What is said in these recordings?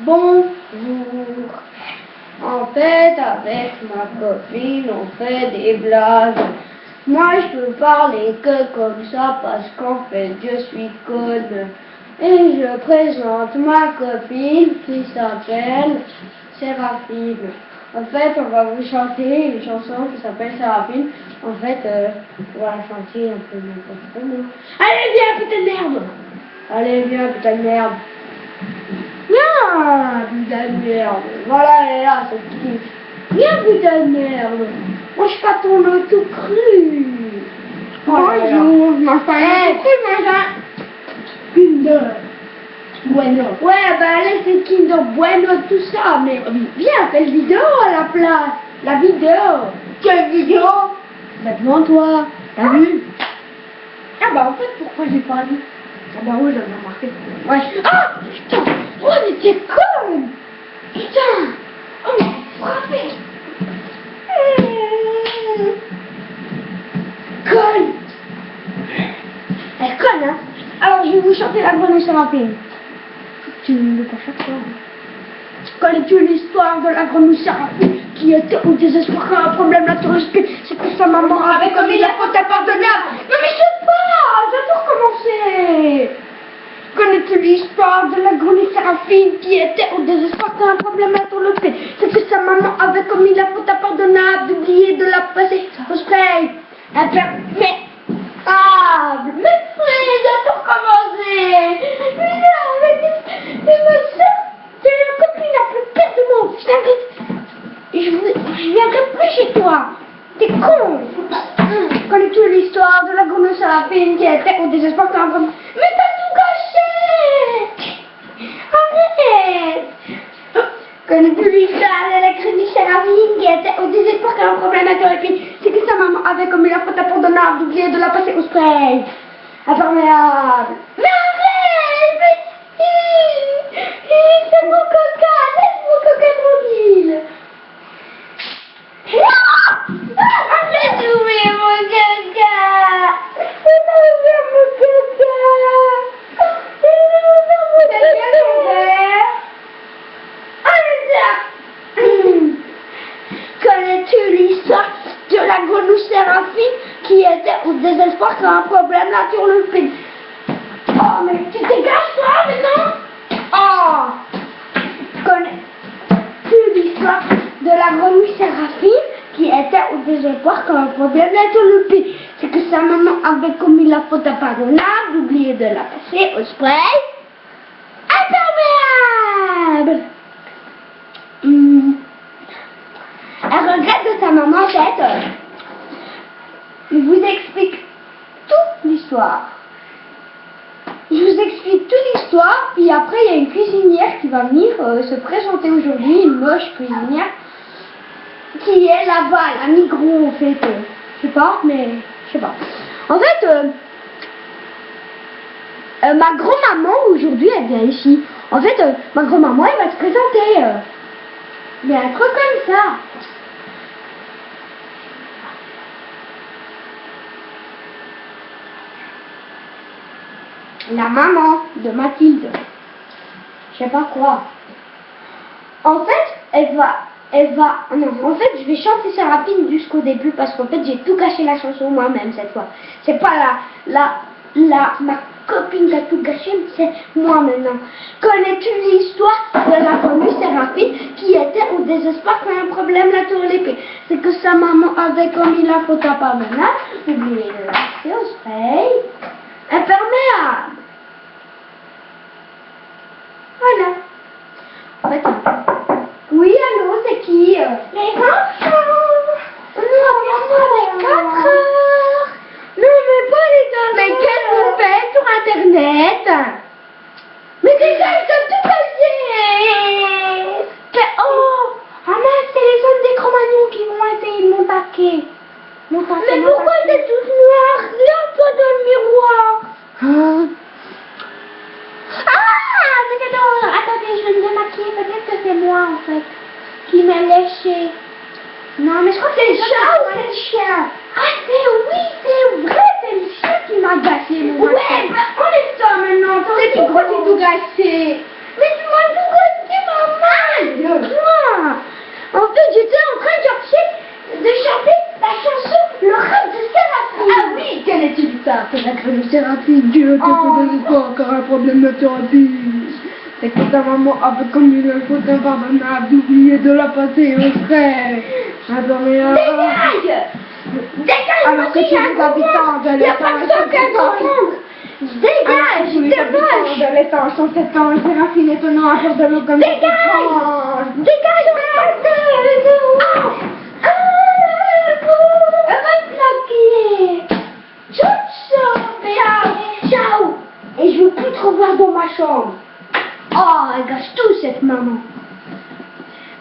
Bonjour. En fait, avec ma copine, on fait des blagues. Moi, je peux parler que comme ça parce qu'en fait, je suis conne. Et je présente ma copine qui s'appelle Séraphine. En fait, on va vous chanter une chanson qui s'appelle Séraphine. En fait, on va la chanter un peu n'importe comment. Allez, viens, putain de merde! Allez, viens, putain de merde! Viens, putain de merde! Voilà, elle est là, cette petite. Viens, putain de merde! Mange pas ton eau tout cru! Bonjour, je mange pas un tout cru, je mange un Kinder Bueno. Ouais, bah allez, c'est Kinder Bueno, tout ça, mais viens, fais le vidéo à la place! La vidéo! Quelle vidéo? Bah devant toi, t'as vu? Ah bah en fait, pourquoi j'ai pas vu? Ah bah oui, j'avais remarqué. Ouais. Ah, putain! Oh, mais t'es conne! Putain! Oh, mais frappé! Conne! Elle est conne, hein? Alors, je vais vous chanter la grenouille Séraphine. Tu ne le fais pas chaque fois. Connais-tu l'histoire de la grenouille Séraphine qui était au désespoir quand un problème la respect? C'est que sa maman avait commis la faute impardonnable. Non mais je sais pas! Ça doit recommencer! Connais-tu l'histoire de la grenouille Séraphine qui était au désespoir quand un problème la respect? C'est que sa maman avait commis la faute impardonnable d'oublier de la passer au spray. Mais oui, ça doit recommencer! Mais ma soeur, c'est la copine la plus bête du monde. Je viendrai plus chez toi. T'es con. Connais-tu l'histoire de la grenouille Séraphine qui était au désespoir quand un problème... Mais t'as tout gâché! Arrête! Connais-tu l'histoire de la grenouille Séraphine qui était au désespoir quand un problème a été c'est que sa maman avait commis la faute impardonnable d'oublier de la passer au spray. Imperméable. Mais arrête! C'est mon coca! Laisse mon coca tranquille! Arrête d'ouvrir mon caca! Ouvrir mon caca! Connais-tu l'histoire de la grenouille Séraphine qui était au désespoir quand un problème la turlupine? Oh, mais tu dégages toi maintenant? Oh! Connais-tu l'histoire de la grenouille Séraphine qui était au désespoir quand un problème la turlupine? C'est que sa maman avait commis la faute impardonnable d'oublier de la passer au spray imperméable. Elle regrette de sa maman, en fait. Il vous explique toute l'histoire. Je vous explique toute l'histoire, puis après il y a une cuisinière qui va venir se présenter aujourd'hui, une moche cuisinière, qui est là-bas, la Migros en fait. Je sais pas, mais je sais pas. En fait, ma grand-maman aujourd'hui elle vient ici. En fait, ma grand-maman elle va se présenter. Il y a un truc comme ça. La maman de Mathilde. Je sais pas quoi. En fait, non, en fait, je vais chanter Séraphine jusqu'au début parce qu'en fait, j'ai tout gâché la chanson moi-même cette fois. C'est pas ma copine qui a tout gâché, mais c'est moi maintenant. Connais-tu l'histoire de la grenouille Séraphine qui était au désespoir quand un problème la tour l'épée? C'est que sa maman avait commis la faute impardonnable, oublié de la passer au spray imperméable. Voilà. En fait, oui, allô, c'est qui? Les enfants. Non, maman, les 4 heures. Non, mais pas les 2 heures. Mais qu'est-ce que vous faites sur Internet? Mais déjà, ils sont tout cassés. Oh, ah mince, c'est les hommes des Cro-Magnons qui vont essayer de m'attaquer. Mais pourquoi t'es toute noire? Regarde-toi dans le miroir. Hein? Ah, mais non, attendez, je vais me démaquiller, peut-être que c'est moi en fait, qui m'a léché. Non, mais je crois que c'est le chat ou c'est le chien. Ah, c'est vrai, c'est le chien qui m'a gâché mon maquillage. Ouais, on est ça maintenant, pourquoi tu tout gâché? Mais tu m'as tout gâché, partir d'être le Séraphine. Dieu, t'es fait quoi encore un problème de thérapie? C'est que ta maman avait commis le faute impardonnable d'oublier de la passer au frais. Adoré. Dégage! Dégage! Alors que tous les habitants de Il n'y a pas de stockage dans le monde! Dégage! tous les T'es habitants moche! de l'étage sont étanches, Séraphine étonnant à faire de l'eau comme Dégage! étrange. Dégage! Replaqué! Ciao! Ciao! Et je veux plus te revoir dans ma chambre. Oh, elle gâche tout cette maman.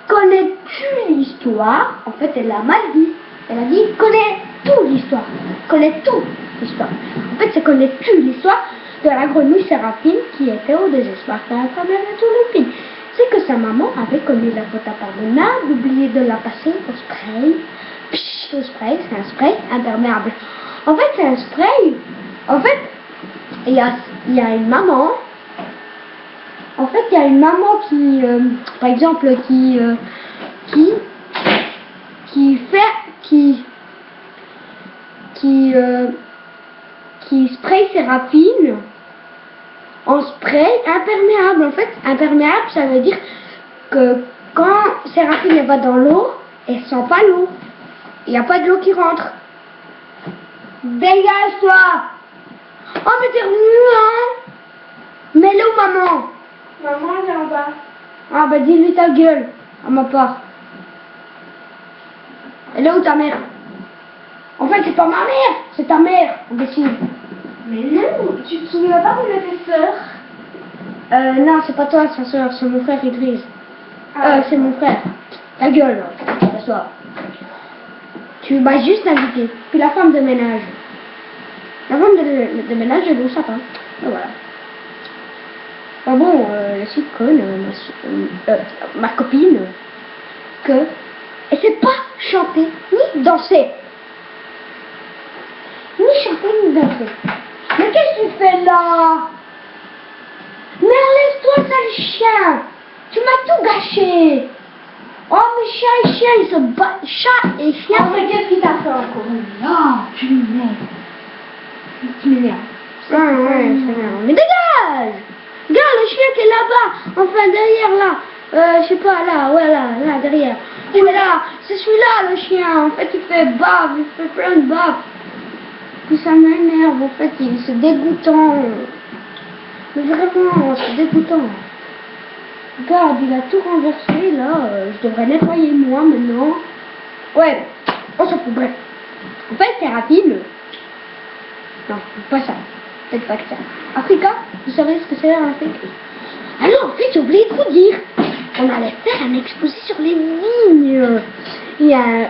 Connais-tu l'histoire? En fait, elle l'a mal dit. Elle a dit connais tout l'histoire. Connais tout l'histoire. En fait, c'est connais-tu l'histoire de la grenouille Séraphine qui était au désespoir car elle travers tout le pays. C'est que sa maman avait commis la faute impardonnable d'oublier de la passer au spray. Psh, au spray, c'est un spray imperméable. En fait, c'est un spray. En fait, il y a une maman. En fait, il y a une maman qui, par exemple, qui spray Séraphine en spray imperméable. En fait, imperméable, ça veut dire que quand Séraphine elle va dans l'eau, elle sent pas l'eau. Il n'y a pas de l'eau qui rentre. Dégage-toi! Oh, mais t'es revenu, hein? Mets-le où, maman? Maman, elle est en bas. Ah, bah dis-lui ta gueule, à ma part. Elle est où ta mère? En fait, c'est pas ma mère, c'est ta mère, imbécile. Mais non, tu te souviens pas qu'on était sœurs? Non, c'est pas toi, sa soeur, c'est mon frère Idriss. Ah. C'est mon frère. Ta gueule, là. T'assois. Tu m'as juste invité. Puis la femme de ménage. La femme de ménage, elle est au sapin. Et voilà. Ah bon, la suite conne, ma copine, que elle sait pas chanter ni danser. Ni chanter ni danser. Mais qu'est-ce que tu fais là? Mais enlève-toi, sale chien! Tu m'as tout gâché! Oh, mais chat et chien, ils se battent. Chat et chien. Oh, mais qu'est-ce qui t'a fait encore? Non, tu m'énerves. Tu m'énerves. Ouais, mais dégage! Regarde le chien qui est là-bas, enfin derrière là. Je sais pas, là, ouais, là, derrière. Il est là, c'est celui-là le chien. En fait, il fait bave, il fait plein de bave. Puis ça m'énerve, en fait, c'est dégoûtant. Mais vraiment, c'est dégoûtant. Regarde, il a tout renversé, là. Je devrais nettoyer moi maintenant. Ouais, on s'en fout, bref. En fait, Séraphine. Non, pas ça. Peut-être pas que ça. Africa, vous savez ce que c'est en Afrique? Alors, en fait, j'ai oublié de vous dire. On allait faire un exposé sur les vignes. Il y a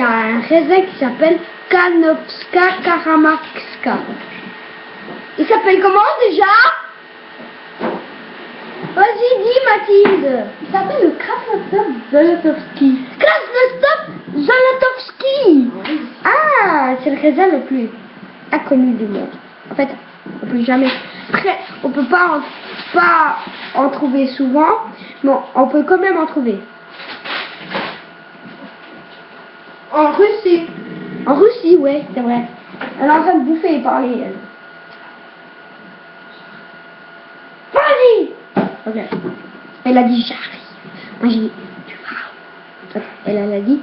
un raisin qui s'appelle Kanopska Karamakska. Il s'appelle comment déjà? Vas-y, dis Mathilde. Il s'appelle le Krasnostop Zolotowski. Krasnostop Zolotowski. Ah, c'est le raisin le plus inconnu du monde. En fait, on peut jamais. Après, on peut pas en trouver souvent, mais on peut quand même en trouver. En Russie. En Russie, ouais, c'est vrai. Elle est en train de bouffer et parler, elle. Vas-y! Ok. Elle a dit j'arrive. Moi j'ai dit tu vas. Elle a dit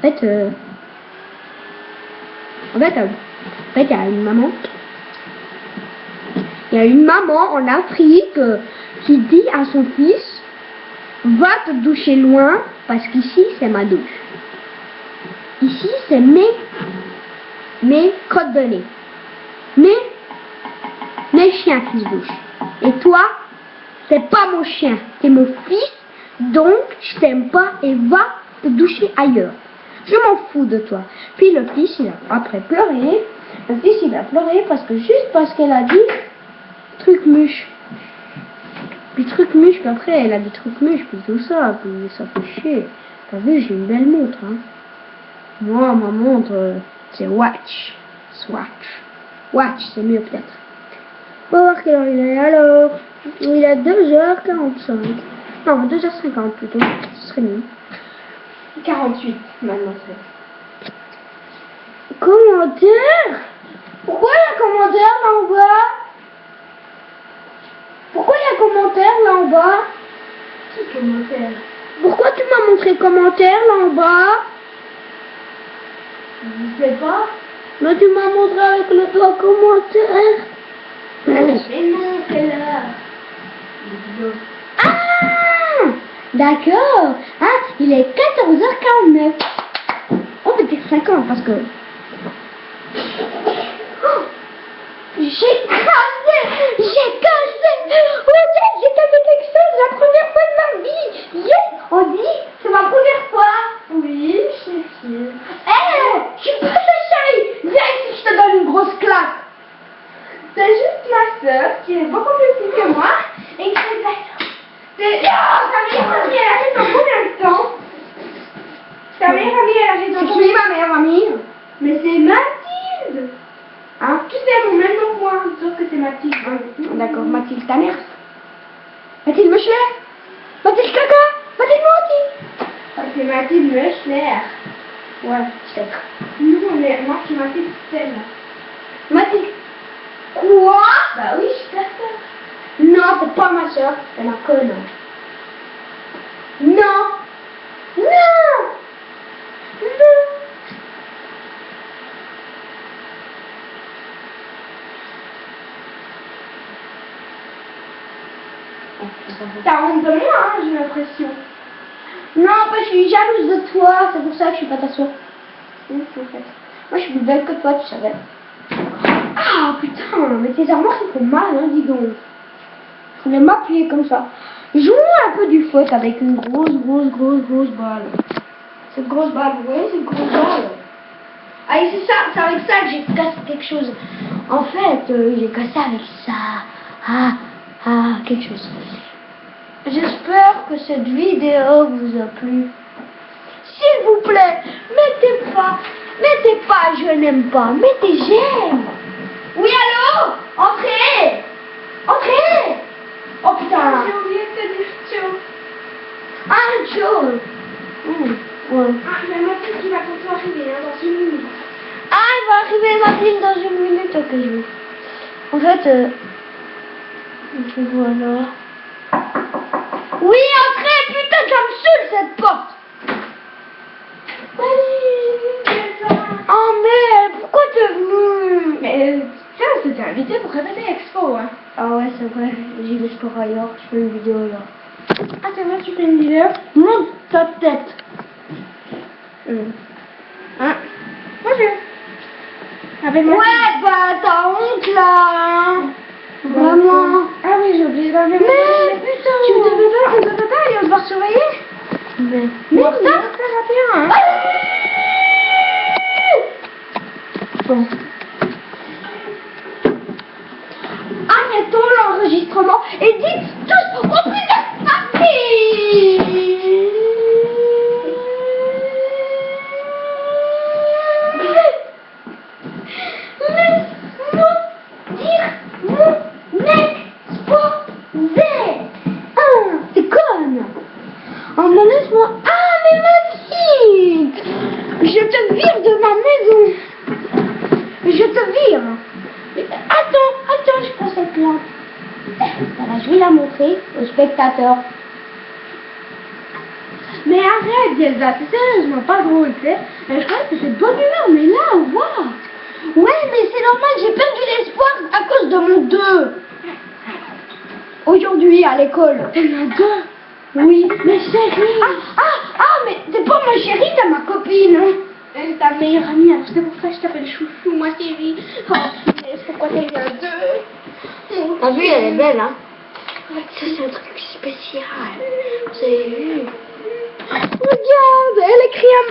j'arrive. En fait, il y a une maman. Il y a une maman en Afrique qui dit à son fils va te doucher loin parce qu'ici c'est ma douche. Ici c'est mes crottes de nez. Mes chiens qui se douchent. Et toi, c'est pas mon chien, c'est mon fils, donc je t'aime pas et va te doucher ailleurs. Je m'en fous de toi. Puis le fils, il a après pleuré. Le fils, il a pleuré juste parce qu'elle a dit truc muche. Puis truc muche, puis après elle a dit truc muche, puis tout ça, puis ça fait chier. T'as vu, j'ai une belle montre, hein. Moi, ma montre, c'est Watch. Swatch. Watch, c'est mieux peut-être. On va voir quelle heure il est alors. Il est 2h45. Non, 2h50 plutôt. Ce serait mieux. 48, mademoiselle. Commentaire? Pourquoi il y a un commentaire là en bas? Pourquoi il y a un commentaire là en bas? Quel commentaire? Pourquoi tu m'as montré le commentaire là en bas? Je sais pas. Mais tu m'as montré avec le doigt commentaire. Mais non, quelle heure? Ah! D'accord. Ah, il est 14h49. On peut dire 50 parce que... Oh, j'ai cassé! J'ai cassé! Oh, j'ai cassé quelque chose la première fois de ma vie! Yes! On dit, c'est ma première fois! Oui, chérie. Je suis pas ta chérie! Viens ici, je te donne une grosse claque! C'est juste ma soeur qui est beaucoup plus petite que moi et qui fait de la Oh, ta meilleure amie, elle a fait dans combien de temps? Ta meilleure amie, elle a fait dans C'est combien qui ma meilleure amie? Mais c'est Mathilde! Hein? Tu sais, mon même nom que moi, sauf que c'est Mathilde. D'accord, Mathilde, ta mère. Mathilde Meuchler? Mathilde Caca? Mathilde Monty? C'est Mathilde Meuchler. Ouais, peut-être. Non, mais moi c'est Mathilde Stella. Mathilde. Quoi? Bah oui, je suis ta soeur. Non, c'est pas ma soeur, c'est ma conne. Non! Non! Non! T'as honte de moi, hein, j'ai l'impression. Non, moi je suis jalouse de toi, c'est pour ça que je suis pas ta soeur. En fait. Moi je suis plus belle que toi, tu savais. Ah putain, mais tes armoires ils font mal, hein, dis donc. Je voulais m'appuyer comme ça. Joue-moi un peu du foot avec une grosse balle. Cette grosse balle, oui, c'est une grosse balle. Ah, et c'est avec ça que j'ai cassé quelque chose. En fait, j'ai cassé avec ça. Quelque chose. J'espère que cette vidéo vous a plu. S'il vous plaît, mettez pas je n'aime pas, mettez j'aime. Oui, allô? Entrez! Entrez! Oh putain! J'ai oublié de te dire ciao. Ah, Joe! Ouais. Ah, mais Mathilde qui va bientôt arriver, hein, dans une minute. Ah, il va arriver Mathilde dans une minute, ok, je vais. En fait, voilà. Oui, entrez, putain, ça me saoule cette porte! Oh merde, pourquoi t'es venu? Mais tiens, on s'était invité pour répéter l'expo, hein. Ah ouais, c'est vrai, j'ai des sports ailleurs, je fais une vidéo là. Ah, c'est vrai, tu fais une vidéo? Monte ta tête! Hein? Bonjour. Avec ma Ouais, bah t'as honte là, hein. Vraiment. Ah oui, j'ai oublié d'enlever Mais mon putain. Tu me devais pas et on se va surveiller? Mais ça, ça, c'est raté, hein. Bon. Arrêtons l'enregistrement et dites tous au plus de papier. Laisse-moi dire mon exposé. Ah, t'es conne. Oh, mais laisse-moi. Ah, mais Mathilde, je te vire de ma maison. Je te vire. Attends, je prends cette lampe. Voilà, je vais la montrer aux spectateurs. Mais arrête, Elsa, c'est sérieusement pas drôle, tu sais. Je crois que c'est de bonne humeur, mais là, waouh. Ouais, mais c'est normal, j'ai perdu l'espoir à cause de mon 2. Aujourd'hui, à l'école. T'en as deux? Oui. Mais chérie. Mais t'es pas ma chérie, t'es ma copine. Hein. Elle est ta meilleure amie, alors c'est pour ça que je t'appelle chouchou, ma chérie. Oh, mais pourquoi t'as eu un 2? T'as vu, elle est belle, hein. Ça, c'est un truc spécial. Vous avez vu? Regarde, elle écrit un...